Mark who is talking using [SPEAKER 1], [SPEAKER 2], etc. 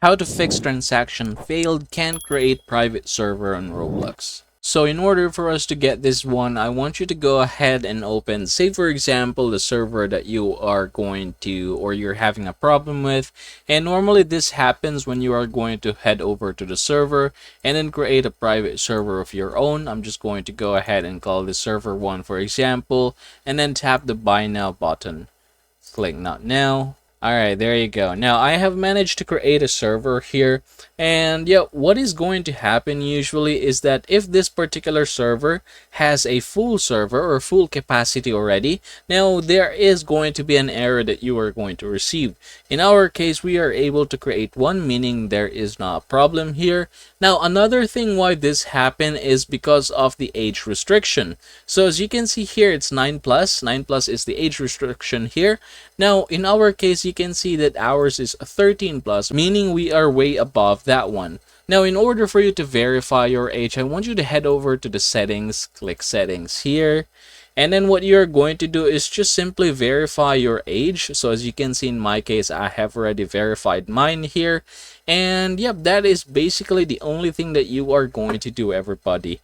[SPEAKER 1] How to fix transaction failed, can create private server on Roblox. So in order for us to get this one, I want you to go ahead and open, say for example, the server that you are going to, or you're having a problem with. And normally this happens when you are going to head over to the server and then create a private server of your own. I'm just going to go ahead and call this server 1 for example, and then tap the buy now button. Click not now. Alright, there you go. Now I have managed to create a server here, and yeah, what is going to happen usually is that if this particular server has a full server or full capacity already, now there is going to be an error that you are going to receive. In our case, we are able to create one, meaning there is not a problem here. Now another thing why this happened is because of the age restriction. So as you can see here, it's 9+. 9+ is the age restriction here. Now in our case, you can see that ours is 13+, meaning we are way above that one. Now in order for you to verify your age, I want you to head over to the settings, click settings here. And then what you're going to do is just simply verify your age. So as you can see in my case, I have already verified mine here. And yep, that is basically the only thing that you are going to do, everybody.